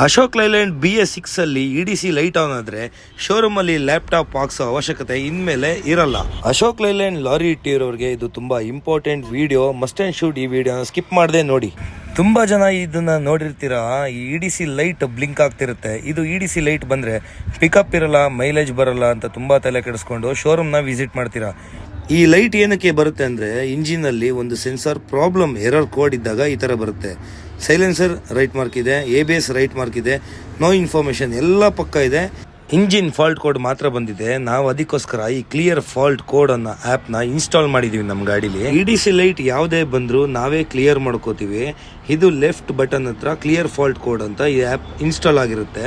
Ashok Leyland BS6 ಅಲ್ಲಿ EDC light on ಆದ್ರೆ showroom ಅಲ್ಲಿ ಲ್ಯಾಪ್ಟಾಪ್ ಹಾಕ್ಸೋ ಅವಶ್ಯಕತೆ ಇನ್ಮೇಲೆ ಇರಲ್ಲ. ಅಶೋಕ್ ಲೈಲ್ಯಾಂಡ್ ಲಾರಿ ಇಟ್ಟಿರೋರಿಗೆ ಇದು ತುಂಬಾ important video. Must and shoot ಈ ವಿಡಿಯೋನ ಸ್ಕಿಪ್ ಮಾಡದೆ ನೋಡಿ. ತುಂಬಾ ಜನ ಇದನ್ನ ನೋಡಿರ್ತೀರಾ, ಈ EDC ಲೈಟ್ ಬ್ಲಿಂಕ್ ಆಗ್ತಿರುತ್ತೆ. ಇದು EDC ಲೈಟ್ ಬಂದ್ರೆ ಪಿಕಪ್ ಇರಲ್ಲ, ಮೈಲೇಜ್ ಬರಲ್ಲ ಅಂತ ತುಂಬಾ ತಲೆ ಕೆಡಿಸ್ಕೊಂಡು ಶೋರೂಮ್ ನ ವಿಸಿಟ್ ಮಾಡ್ತೀರಾ. ಈ ಲೈಟ್ ಏನಕ್ಕೆ ಬರುತ್ತೆ ಅಂದರೆ ಇಂಜಿನ್ ಅಲ್ಲಿ ಒಂದು ಸೆನ್ಸರ್ ಪ್ರಾಬ್ಲಮ್, ಎರರ್ ಕೋಡ್ ಇದ್ದಾಗ ಈ ಥರ ಬರುತ್ತೆ. ಸೈಲೆನ್ಸರ್ ರೈಟ್ ಮಾರ್ಕ್ ಇದೆ, ABS ರೈಟ್ ಮಾರ್ಕ್ ಇದೆ, ನೋ ಇನ್ಫಾರ್ಮೇಷನ್ ಎಲ್ಲ ಪಕ್ಕ ಇದೆ. ಇಂಜಿನ್ ಫಾಲ್ಟ್ ಕೋಡ್ ಮಾತ್ರ ಬಂದಿದೆ. ನಾವು ಅದಕ್ಕೋಸ್ಕರ ಈ ಕ್ಲಿಯರ್ ಫಾಲ್ಟ್ ಕೋಡ್ ಅನ್ನೋ ಆ್ಯಪ್ನ ಇನ್ಸ್ಟಾಲ್ ಮಾಡಿದ್ದೀವಿ ನಮ್ಮ ಗಾಡೀಲಿ. EDC ಲೈಟ್ ಯಾವುದೇ ಬಂದರೂ ನಾವೇ ಕ್ಲಿಯರ್ ಮಾಡ್ಕೋತೀವಿ. ಇದು ಲೆಫ್ಟ್ ಬಟನ್ ಹತ್ರ ಕ್ಲಿಯರ್ ಫಾಲ್ಟ್ ಕೋಡ್ ಅಂತ ಈ ಆ್ಯಪ್ ಇನ್ಸ್ಟಾಲ್ ಆಗಿರುತ್ತೆ.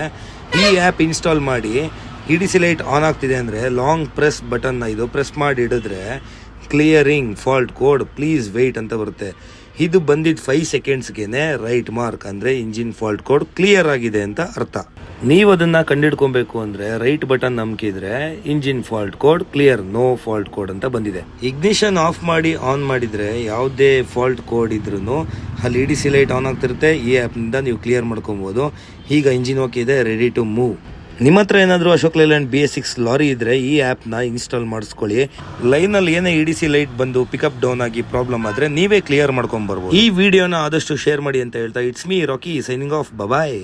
ಈ ಆ್ಯಪ್ ಇನ್ಸ್ಟಾಲ್ ಮಾಡಿ EDC ಲೈಟ್ ಆನ್ ಆಗ್ತಿದೆ ಅಂದರೆ ಲಾಂಗ್ ಪ್ರೆಸ್ ಬಟನ್ನ ಇದು ಪ್ರೆಸ್ ಮಾಡಿ ಹಿಡಿದ್ರೆ clearing fault code please wait ಅಂತ ಬರುತ್ತೆ. ಇದು ಬಂದಿದ್ದು 5 ಸೆಕೆಂಡ್ಸ್ಗೆ ರೈಟ್ ಮಾರ್ಕ್ ಅಂದರೆ ಇಂಜಿನ್ ಫಾಲ್ಟ್ ಕೋಡ್ ಕ್ಲಿಯರ್ ಆಗಿದೆ ಅಂತ ಅರ್ಥ. ನೀವು ಅದನ್ನು ಕಂಡುಹಿಡ್ಕೊಬೇಕು ಅಂದರೆ ರೈಟ್ ಬಟನ್ ನಂಬಿಕಿದ್ರೆ engine fault code clear, no fault code ಅಂತ ಬಂದಿದೆ. ಇಗ್ನಿಷನ್ ಆಫ್ ಮಾಡಿ ಆನ್ ಮಾಡಿದರೆ ಯಾವುದೇ ಫಾಲ್ಟ್ ಕೋಡ್ ಇದ್ರೂ ಅಲ್ಲಿ EDC ಲೈಟ್ ಆನ್ ಆಗ್ತಿರುತ್ತೆ. ಈ ಆ್ಯಪ್ನಿಂದ ನೀವು ಕ್ಲಿಯರ್ ಮಾಡ್ಕೊಬೋದು. ಈಗ ಇಂಜಿನ್ ಓಕೆ ಇದೆ, ರೆಡಿ ಟು ಮೂವ್. ನಿಮ್ಮ ಹತ್ರ ಏನಾದರೂ ಅಶೋಕ್ ಲೈಲ್ಯಾಂಡ್ BS6 ಲಾರಿ ಇದ್ರೆ ಈ ಆ್ಯಪ್ನ ಇನ್ಸ್ಟಾಲ್ ಮಾಡಿಸ್ಕೊಳ್ಳಿ. ಲೈನಲ್ಲಿ ಏನೇ EDC ಲೈಟ್ ಬಂದು ಪಿಕಪ್ ಡೌನ್ ಆಗಿ ಪ್ರಾಬ್ಲಮ್ ಆದರೆ ನೀವೇ ಕ್ಲಿಯರ್ ಮಾಡ್ಕೊಂಬರ್ಬೋದು. ಈ ವಿಡಿಯೋನ ಆದಷ್ಟು ಶೇರ್ ಮಾಡಿ ಅಂತ ಹೇಳ್ತಾ, it's me Rocky signing off. Bye.